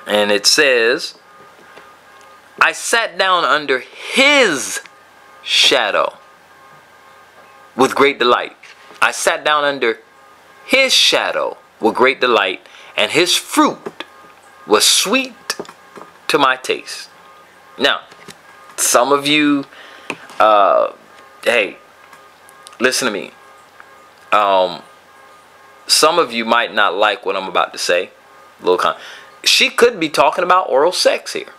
And it says, I sat down under his shadow with great delight. I sat down under his shadow with great delight, and his fruit was sweet to my taste. Now, some of you, hey, listen to me. Some of you might not like what I'm about to say. She could be talking about oral sex here.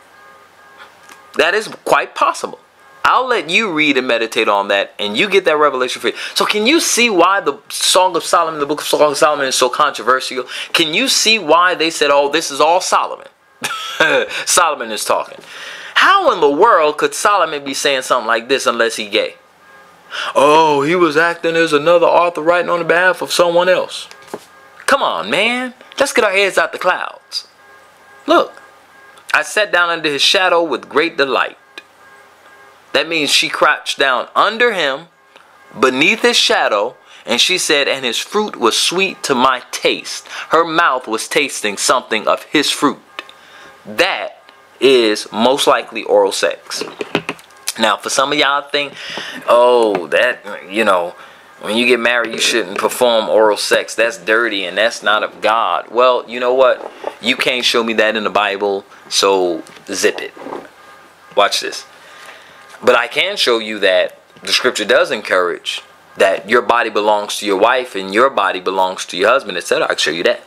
That is quite possible. I'll let you read and meditate on that, and you get that revelation for you. So can you see why the Song of Solomon, the book of Song of Solomon, is so controversial? Can you see why they said, oh, this is all Solomon? Solomon is talking. How in the world could Solomon be saying something like this unless he gay? Oh, he was acting as another author writing on the behalf of someone else. Come on, man. Let's get our heads out the clouds. Look, I sat down under his shadow with great delight. That means she crouched down under him, beneath his shadow, and she said, and his fruit was sweet to my taste. Her mouth was tasting something of his fruit. That is most likely oral sex. Now, for some of y'all think, oh, that, you know, when you get married, you shouldn't perform oral sex. That's dirty and that's not of God. Well, you know what? You can't show me that in the Bible, so zip it. Watch this. But I can show you that the scripture does encourage that your body belongs to your wife and your body belongs to your husband, etc. I can show you that.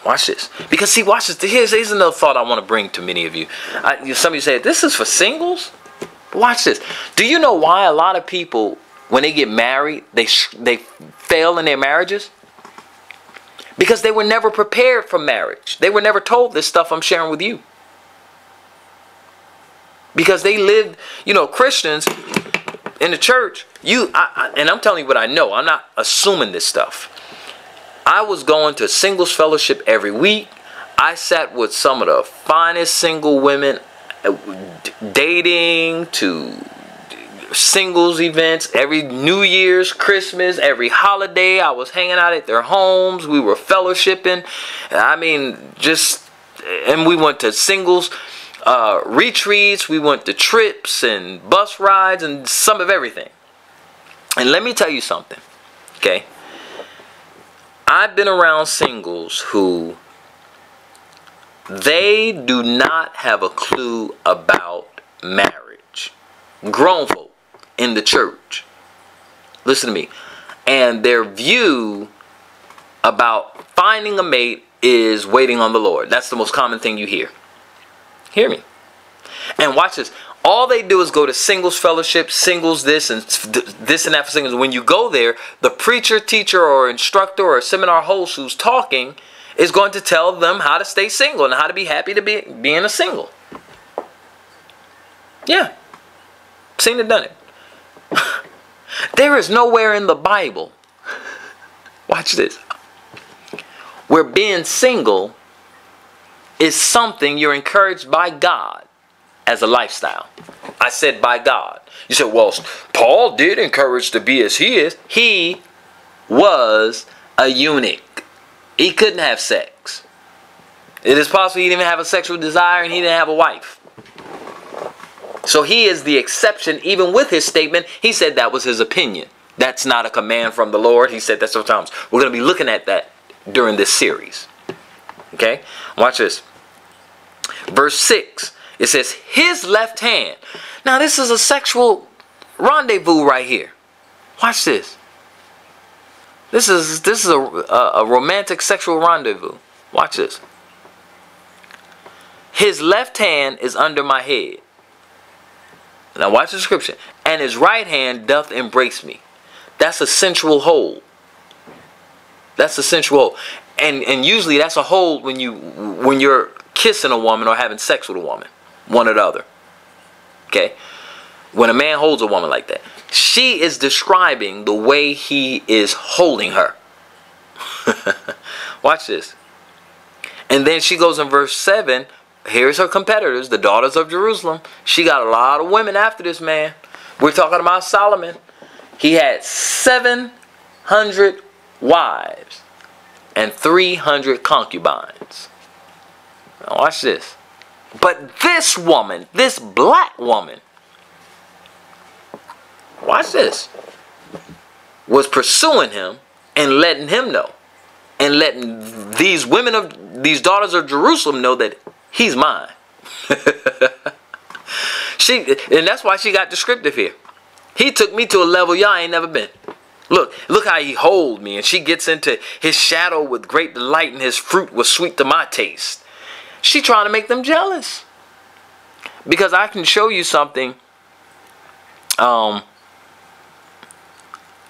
Watch this. Because see, watch this. Here's another thought I want to bring to many of you. Some of you say, this is for singles? Watch this. Do you know why a lot of people, when they get married, they fail in their marriages? Because they were never prepared for marriage. They were never told this stuff I'm sharing with you. Because they lived, you know, Christians in the church, and I'm telling you what I know. I'm not assuming this stuff. I was going to singles fellowship every week. I sat with some of the finest single women, dating to singles events, every New Year's, Christmas, every holiday. I was hanging out at their homes. We were fellowshipping. I mean, and we went to singles retreats, we went to trips and bus rides and some of everything. And let me tell you something, okay? I've been around singles who they do not have a clue about marriage. Grown folk in the church. Listen to me. And their view about finding a mate is waiting on the Lord. That's the most common thing you hear. Hear me. And watch this. All they do is go to singles fellowship, singles this and that for singles. When you go there, the preacher, teacher, or instructor, or seminar host who's talking is going to tell them how to stay single and how to be happy to be being a single. Yeah. Seen it, done it. There is nowhere in the Bible, watch this, where being single is something you're encouraged by God as a lifestyle. I said by God. You said, well, Paul did encourage to be as he is. He was a eunuch. He couldn't have sex. It is possible he didn't even have a sexual desire and he didn't have a wife. So he is the exception. Even with his statement, he said that was his opinion. That's not a command from the Lord. He said that sometimes. We're going to be looking at that during this series. Okay? Watch this. Verse 6. It says, his left hand. Now this is a sexual rendezvous right here. Watch this. This is a romantic sexual rendezvous. Watch this. His left hand is under my head. Now watch the description. And his right hand doth embrace me. That's a sensual hold. That's a sensual hold. And usually that's a hold when you're kissing a woman or having sex with a woman. One or the other. Okay? When a man holds a woman like that. She is describing the way he is holding her. Watch this. And then she goes in verse 7. Here's her competitors, the daughters of Jerusalem. She got a lot of women after this man. We're talking about Solomon. He had 700 wives and 300 concubines. Now watch this. But this woman, this black woman, watch this, was pursuing him and letting him know, and letting these these daughters of Jerusalem know that he's mine. And that's why she got descriptive here. He took me to a level y'all ain't never been. Look how he hold me, and she gets into his shadow with great delight, and his fruit was sweet to my taste. She trying to make them jealous. Because I can show you something.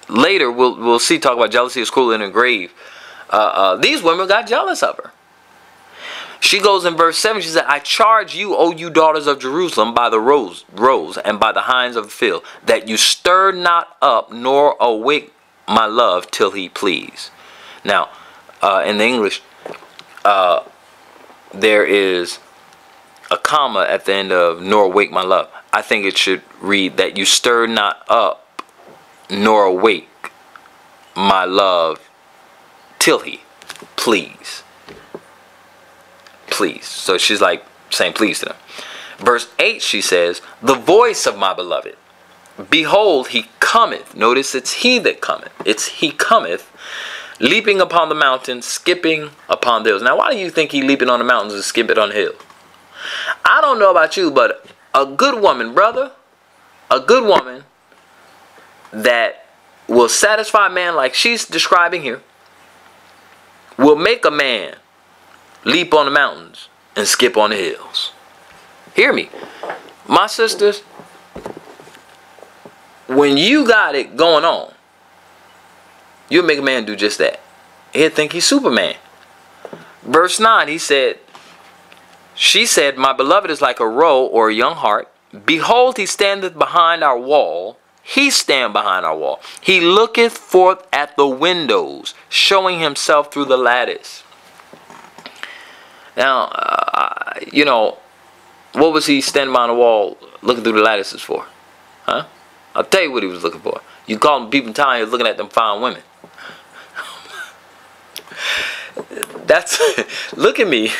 Later we'll see, talk about jealousy is cruel in the grave. These women got jealous of her. She goes in verse 7, she said, I charge you, O you daughters of Jerusalem, by the roes and by the hinds of the field, that you stir not up nor awake my love till he please. Now, in the English, there is a comma at the end of nor awake my love. I think it should read that you stir not up nor awake my love till he please. Please. So she's like saying please to them. Verse 8, she says, the voice of my beloved, behold, he cometh. Notice it's he that cometh. It's he cometh, leaping upon the mountains, skipping upon the hills. Now, why do you think he leaping on the mountains and skipping on the hill? I don't know about you, but a good woman, brother, a good woman that will satisfy a man like she's describing here, will make a man leap on the mountains and skip on the hills. Hear me. My sisters, when you got it going on, you'll make a man do just that. He'll think he's Superman. Verse 9, she said, my beloved is like a roe or a young hart. Behold, he standeth behind our wall. He stand behind our wall. He looketh forth at the windows, showing himself through the lattice. Now, what was he standing behind the wall looking through the lattices for? Huh? I'll tell you what he was looking for. You call him people in town, he was looking at them fine women. Look at me.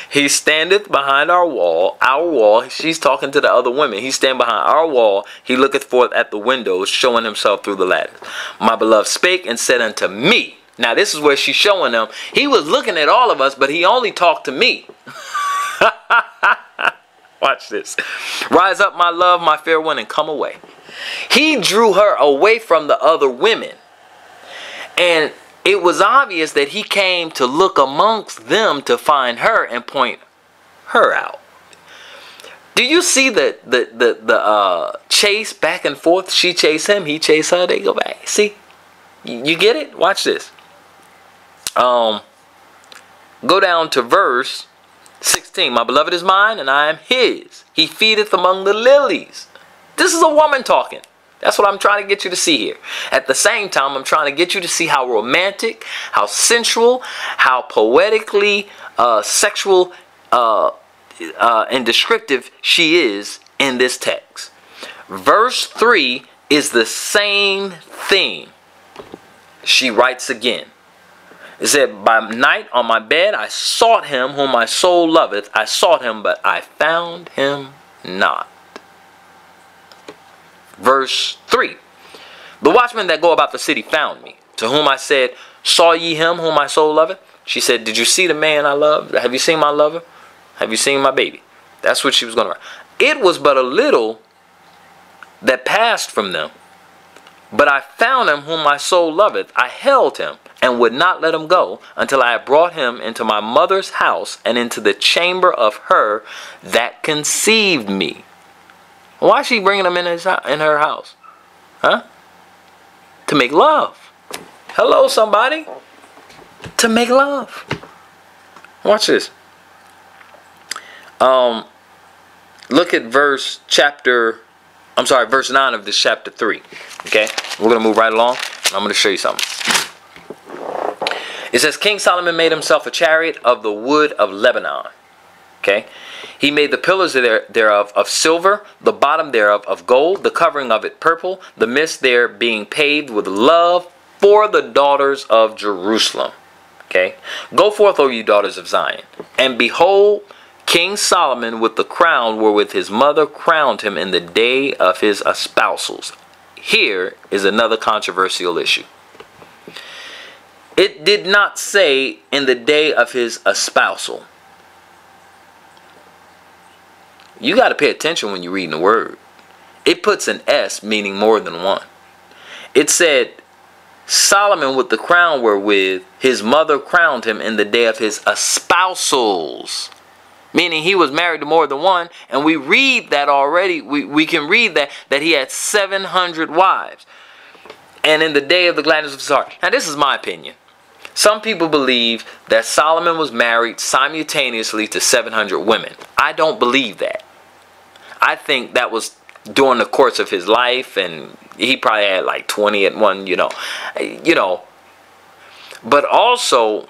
He standeth behind our wall. She's talking to the other women. He stand behind our wall. He looketh forth at the windows, showing himself through the lattice. My beloved spake and said unto me. Now this is where she's showing them. He was looking at all of us, but he only talked to me. Watch this. Rise up, my love, my fair one, and come away. He drew her away from the other women. And it was obvious that he came to look amongst them to find her and point her out. Do you see the chase back and forth? She chased him, he chased her, they go back. See? You get it? Watch this. Go down to verse 16. My beloved is mine, and I am his. He feedeth among the lilies. This is a woman talking. That's what I'm trying to get you to see here. At the same time, I'm trying to get you to see how romantic, how sensual, how poetically sexual and descriptive she is in this text. Verse 3 is the same thing. She writes again. It said, by night on my bed I sought him whom my soul loveth. I sought him, but I found him not. Verse 3. The watchmen that go about the city found me, to whom I said, saw ye him whom my soul loveth? She said, did you see the man I love? Have you seen my lover? Have you seen my baby? That's what she was going to write. It was but a little that passed from them. But I found him whom my soul loveth. I held him and would not let him go until I had brought him into my mother's house and into the chamber of her that conceived me. Why is she bringing him in her house? Huh? To make love. Hello, somebody. To make love. Watch this. Look at verse 9 of this chapter 3. Okay? We're going to move right along. And I'm going to show you something. It says, King Solomon made himself a chariot of the wood of Lebanon. Okay? He made the pillars thereof of silver, the bottom thereof of gold, the covering of it purple, the midst there being paved with love for the daughters of Jerusalem. Okay? Go forth, O ye daughters of Zion, and behold King Solomon with the crown wherewith his mother crowned him in the day of his espousals. Here is another controversial issue. It did not say in the day of his espousal. You got to pay attention when you're reading the word. It puts an S, meaning more than one. It said, Solomon with the crown wherewith his mother crowned him in the day of his espousals. Meaning he was married to more than one. And we read that already. We can read that he had 700 wives. And in the day of the gladness of his heart. Now this is my opinion. Some people believe that Solomon was married simultaneously to 700 women. I don't believe that. I think that was during the course of his life, and he probably had like 20 at one, you know. But also,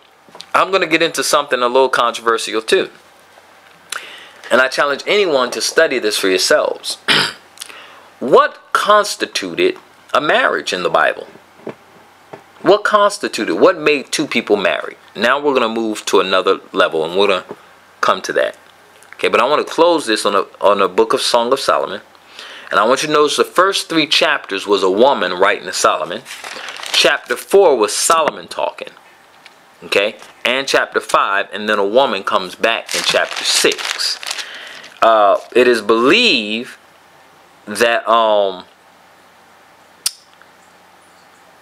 I'm going to get into something a little controversial too. And I challenge anyone to study this for yourselves. What constituted a marriage in the Bible? What constituted, what made two people marry? Now we're going to move to another level, and we're going to come to that. Okay, but I want to close this on the book of Song of Solomon. And I want you to notice the first 3 chapters was a woman writing to Solomon. Chapter 4 was Solomon talking. Okay, and chapter 5, and then a woman comes back in chapter 6. It is believed that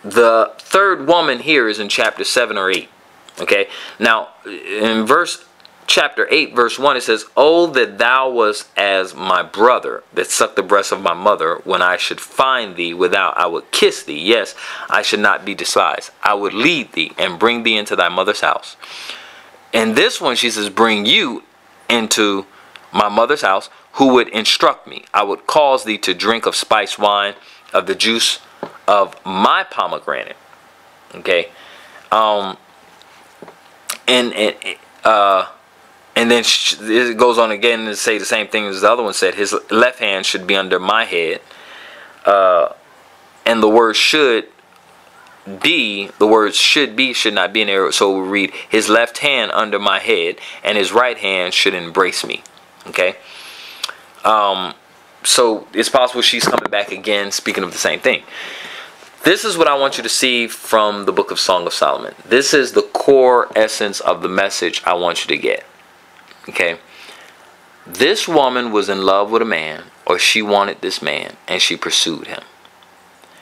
the third woman here is in chapter 7 or 8. Okay, now in chapter 8 verse 1 it says, "Oh that thou was as my brother that sucked the breast of my mother, when I should find thee without I would kiss thee, yes, I should not be despised. I would lead thee and bring thee into thy mother's house." And this one she says, "Bring you into my mother's house, who would instruct me. I would cause thee to drink of spiced wine, of the juice of my pomegranate." Okay, and then it goes on again to say the same thing as the other one said. His left hand should be under my head. And the word should be, should not be in there. So we read, his left hand under my head, and his right hand should embrace me. Okay. So it's possible she's coming back again, speaking of the same thing. This is what I want you to see from the book of Song of Solomon. This is the core essence of the message I want you to get. Okay, this woman was in love with a man, or she wanted this man, and she pursued him.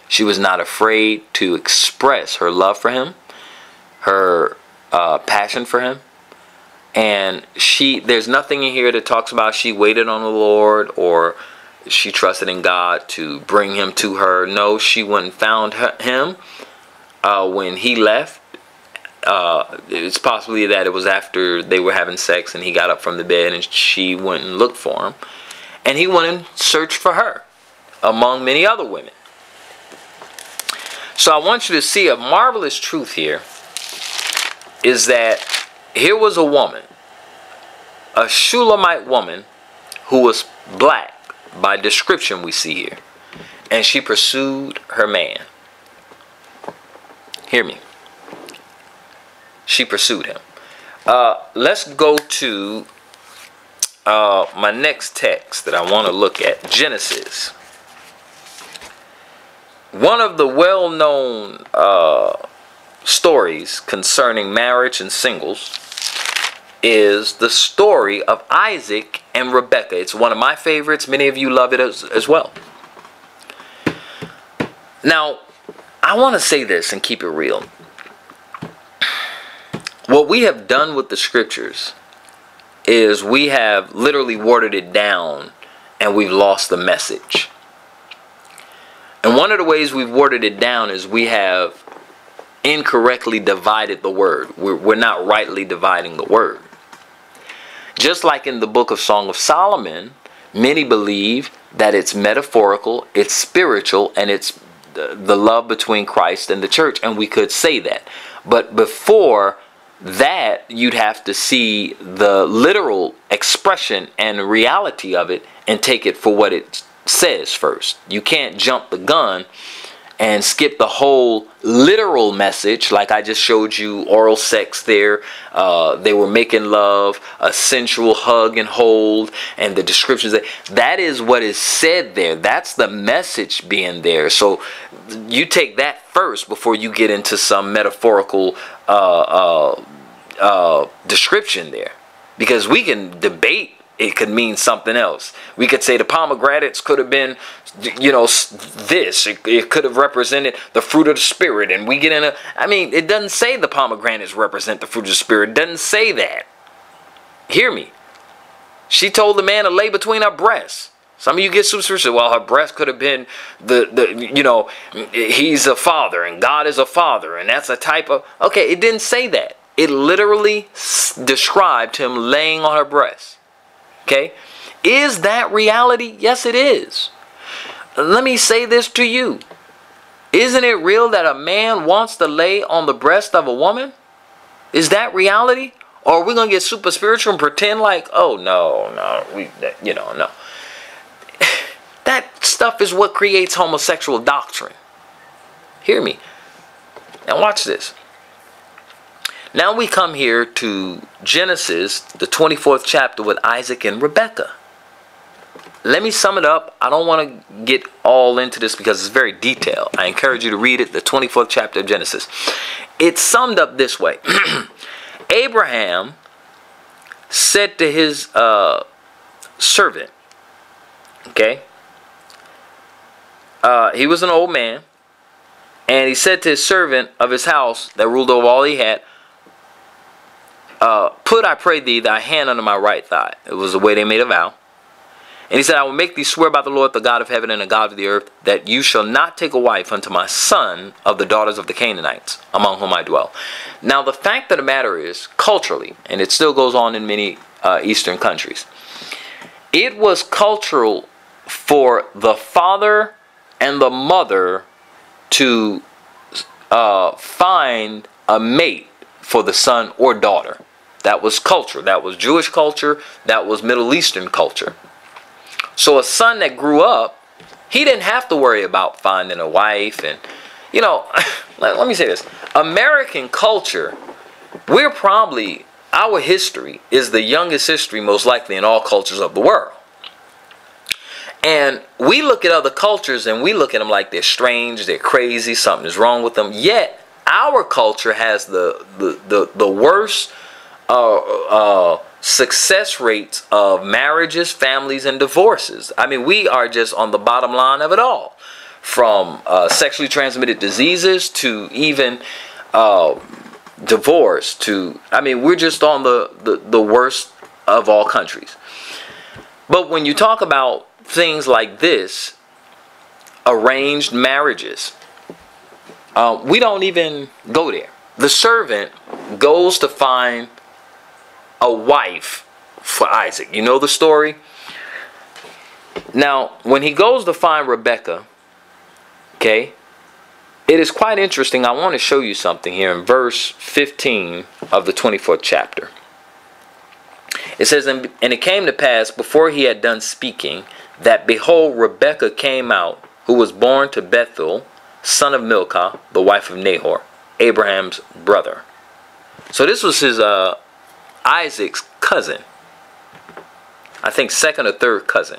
She was not afraid to express her love for him, her passion for him. And there's nothing in here that talks about she waited on the Lord or she trusted in God to bring him to her. No, she went and found him when he left. It's possibly that it was after they were having sex and he got up from the bed and she went and looked for him. And he went and searched for her among many other women. So I want you to see a marvelous truth here is that here was a woman, a Shulamite woman who was black by description we see here. And she pursued her man. Hear me. She pursued him. Let's go to my next text that I want to look at. Genesis. One of the well-known stories concerning marriage and singles is the story of Isaac and Rebekah. It's one of my favorites. Many of you love it as well. Now, I want to say this and keep it real. What we have done with the scriptures is we have literally watered it down and we've lost the message. And one of the ways we've watered it down is we have incorrectly divided the word. We're not rightly dividing the word. Just like in the book of Song of Solomon, many believe that it's metaphorical, it's spiritual, and it's the love between Christ and the church. And we could say that. But before that, you'd have to see the literal expression and reality of it and take it for what it says first. You can't jump the gun and skip the whole literal message, like I just showed you, oral sex there. They were making love, a sensual hug and hold, and the descriptions. That is what is said there. That's the message being there. So you take that first before you get into some metaphorical description there. Because we can debate, it could mean something else. We could say the pomegranates could have been, you know, this. It could have represented the fruit of the Spirit. And we get in a, I mean, it doesn't say the pomegranates represent the fruit of the Spirit. It doesn't say that. Hear me. She told the man to lay between her breasts. Some of you get superstitious. Well, her breast could have been you know, he's a father and God is a father. And that's a type of, okay, it didn't say that. It literally described him laying on her breast. Okay? Is that reality? Yes, it is. Let me say this to you. Isn't it real that a man wants to lay on the breast of a woman? Is that reality? Or are we going to get super spiritual and pretend like, oh, no, no. That stuff is what creates homosexual doctrine. Hear me. Now watch this. Now we come here to Genesis, the 24th chapter with Isaac and Rebekah. Let me sum it up. I don't want to get all into this because it's very detailed. I encourage you to read it, the 24th chapter of Genesis. It's summed up this way. Abraham said to his servant, okay, he was an old man, and he said to his servant of his house that ruled over all he had, put, I pray thee, thy hand under my right thigh. It was the way they made a vow. And he said, I will make thee swear by the Lord, the God of heaven and the God of the earth, that you shall not take a wife unto my son of the daughters of the Canaanites, among whom I dwell. Now, the fact of the matter is, culturally, and it still goes on in many Eastern countries, it was cultural for the father and the mother to find a mate for the son or daughter. That was culture. That was Jewish culture. That was Middle Eastern culture. So a son that grew up, he didn't have to worry about finding a wife. And, you know, let me say this. American culture, we're probably, our history is the youngest history most likely in all cultures of the world. And we look at other cultures and we look at them like they're strange, they're crazy, something is wrong with them. Yet, our culture has the worst success rates of marriages, families, and divorces. I mean, we are just on the bottom line of it all. From sexually transmitted diseases to even divorce to, I mean, we're just on the worst of all countries. But when you talk about things like this, arranged marriages, we don't even go there. The servant goes to find a wife for Isaac. You know the story? Now, when he goes to find Rebekah, okay, it is quite interesting. I want to show you something here in verse 15 of the 24th chapter. It says, and it came to pass, before he had done speaking, that behold, Rebekah came out, who was born to Bethuel, son of Milcah, the wife of Nahor, Abraham's brother. So this was his Isaac's cousin. I think second or third cousin.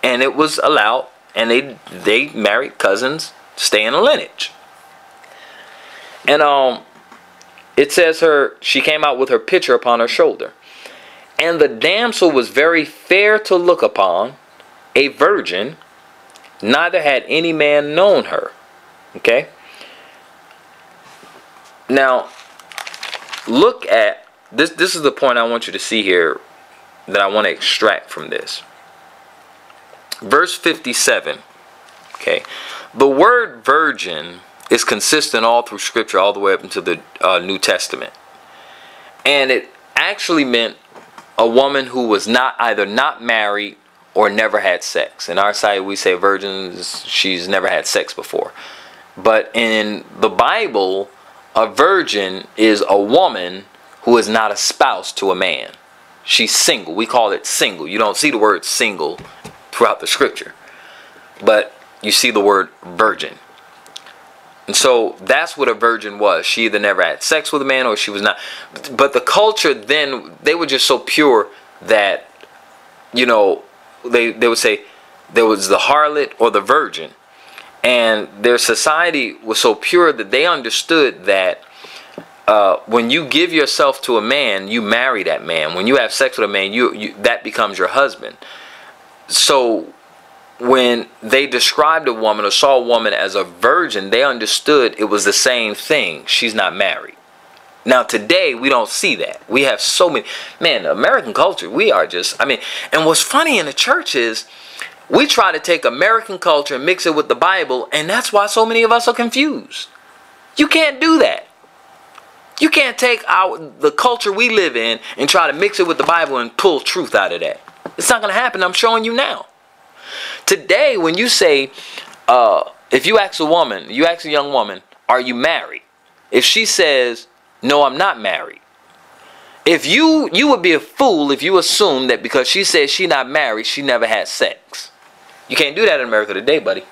And it was allowed, and they married cousins, stay in a lineage. And it says she came out with her pitcher upon her shoulder. And the damsel was very fair to look upon, a virgin, neither had any man known her. Okay? Now, look at, this is the point I want you to see here that I want to extract from this. Verse 57. Okay? The word virgin is consistent all through Scripture, all the way up into the New Testament. And it actually meant a woman who was either not married or never had sex. In our side, we say virgins, she's never had sex before. But in the Bible, a virgin is a woman who is not a spouse to a man. She's single. We call it single. You don't see the word single throughout the Scripture. But you see the word virgin. And so that's what a virgin was. She either never had sex with a man or she was not. But the culture then, they were just so pure that, you know, they would say there was the harlot or the virgin. And their society was so pure that they understood that when you give yourself to a man, you marry that man. When you have sex with a man, that becomes your husband. So when they described a woman or saw a woman as a virgin, they understood it was the same thing. She's not married. Now today, we don't see that. We have so many, man, the American culture, we are just, I mean, and what's funny in the church is, we try to take American culture and mix it with the Bible, and that's why so many of us are confused. You can't do that. You can't take the culture we live in and try to mix it with the Bible and pull truth out of that. It's not going to happen. I'm showing you now. Today, when you say, if you ask a woman, you ask a young woman, are you married? If she says, no, I'm not married. If you would be a fool if you assume that because she says she's not married, she never had sex. You can't do that in America today, buddy.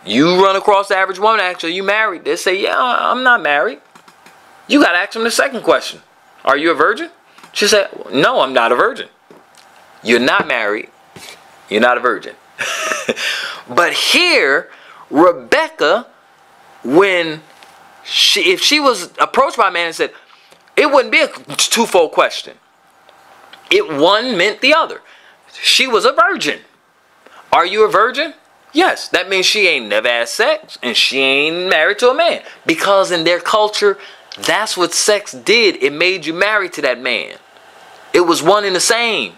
You run across the average woman, ask her, are you married? They say, yeah, I'm not married. You got to ask them the second question. Are you a virgin? She said, no, I'm not a virgin. You're not married. You're not a virgin. But here, Rebecca, if she was approached by a man and said, it wouldn't be a twofold question. One meant the other. She was a virgin. Are you a virgin? Yes. That means she ain't never had sex and she ain't married to a man. Because in their culture, that's what sex did. It made you married to that man. It was one and the same.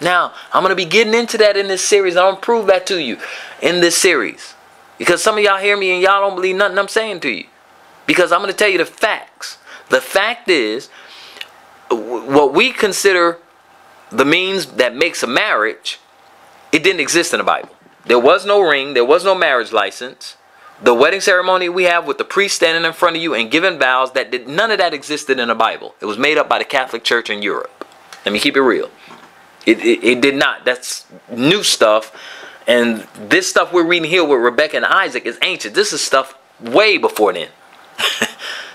Now, I'm going to be getting into that in this series. I'm going to prove that to you in this series. Because some of y'all hear me and y'all don't believe nothing I'm saying to you. Because I'm going to tell you the facts. The fact is, what we consider the means that makes a marriage, it didn't exist in the Bible. There was no ring. There was no marriage license. The wedding ceremony we have with the priest standing in front of you and giving vows, none of that existed in the Bible. It was made up by the Catholic Church in Europe. Let me keep it real. It did not. That's new stuff. And this stuff we're reading here with Rebecca and Isaac is ancient. This is stuff way before then.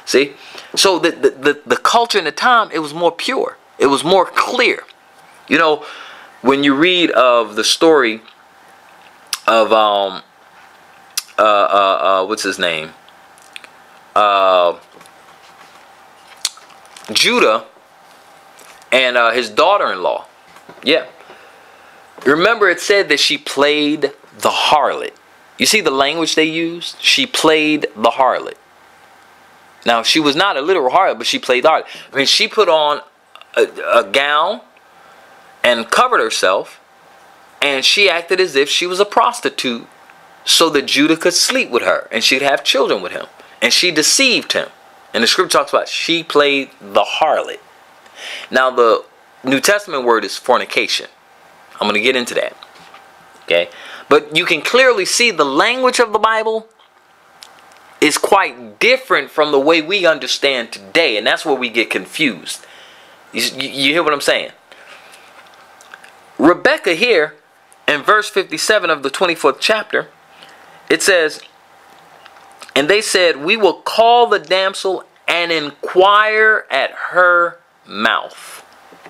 See? So the culture in the time, it was more pure. It was more clear. You know, when you read of the story of what's his name? Judah and his daughter-in-law. Yeah. Remember it said that she played the harlot. You see the language they used? She played the harlot. Now, she was not a literal harlot, but she played the harlot. I mean, she put on a gown and covered herself, and she acted as if she was a prostitute so that Judah could sleep with her and she'd have children with him. And she deceived him. And the scripture talks about she played the harlot. Now, the New Testament word is fornication. I'm going to get into that. Okay? But you can clearly see the language of the Bible is quite different from the way we understand today. And that's where we get confused. You hear what I'm saying? Rebecca here, in verse 57 of the 24th chapter, it says, and they said, we will call the damsel and inquire at her mouth.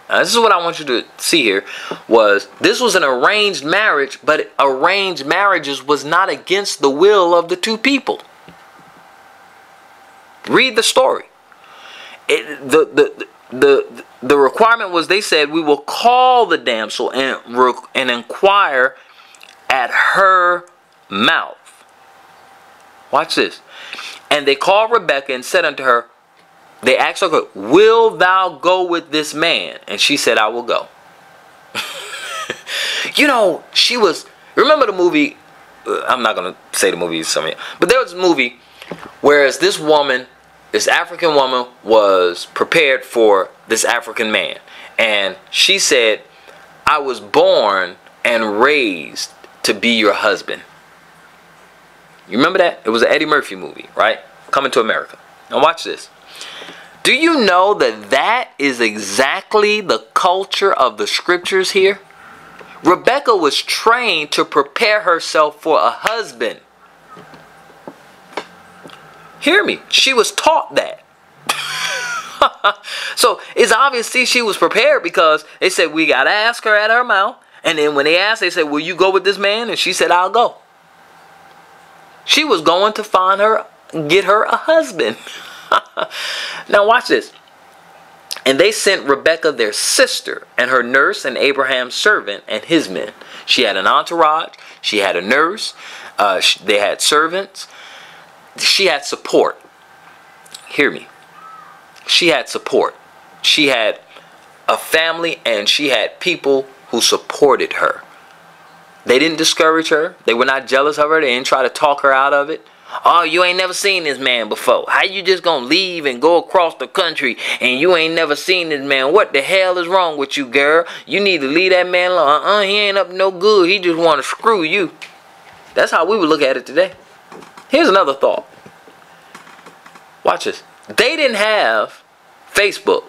Now, this is what I want you to see here, this was an arranged marriage, but arranged marriages was not against the will of the two people. Read the story. The requirement was, they said, we will call the damsel and inquire at her mouth. Watch this. And they called Rebekah and said unto her, they asked her, will thou go with this man? And she said, I will go. You know, she was, remember the movie, I'm not going to say the movie, but there was a movie where this woman, this African woman, was prepared for this African man. And she said, I was born and raised to be your husband. You remember that? It was an Eddie Murphy movie, right? Coming to America. Now watch this. Do you know that that is exactly the culture of the scriptures here? Rebecca was trained to prepare herself for a husband. Hear me. She was taught that. So it's obvious she was prepared, because they said, we got to ask her at her mouth. And then when they asked, they said, will you go with this man? And she said, I'll go. She was going to find her, get her a husband. Now watch this. And they sent Rebekah, their sister, and her nurse, and Abraham's servant and his men. She had an entourage. She had a nurse. They had servants. She had support. Hear me. She had support. She had a family, and she had people who supported her. They didn't discourage her. They were not jealous of her. They didn't try to talk her out of it. Oh, you ain't never seen this man before. How you just gonna leave and go across the country and you ain't never seen this man? What the hell is wrong with you, girl? You need to leave that man alone. He ain't up to no good. He just want to screw you. That's how we would look at it today. Here's another thought. Watch this. They didn't have Facebook.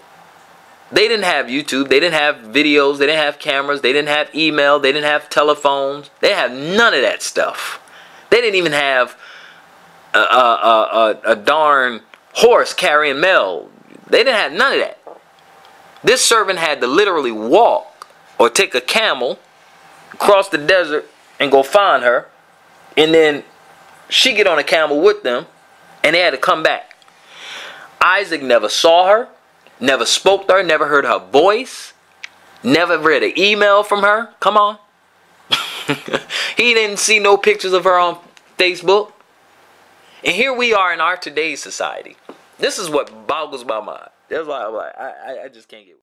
They didn't have YouTube. They didn't have videos. They didn't have cameras. They didn't have email. They didn't have telephones. They didn't have none of that stuff. They didn't even have a darn horse carrying mail. They didn't have none of that. This servant had to literally walk or take a camel, cross the desert, and go find her. And then she get on a camel with them, and they had to come back. Isaac never saw her, never spoke to her, never heard her voice, never read an email from her. Come on. He didn't see no pictures of her on Facebook. And here we are in our today's society. This is what boggles my mind. That's why I'm like, I just can't get it.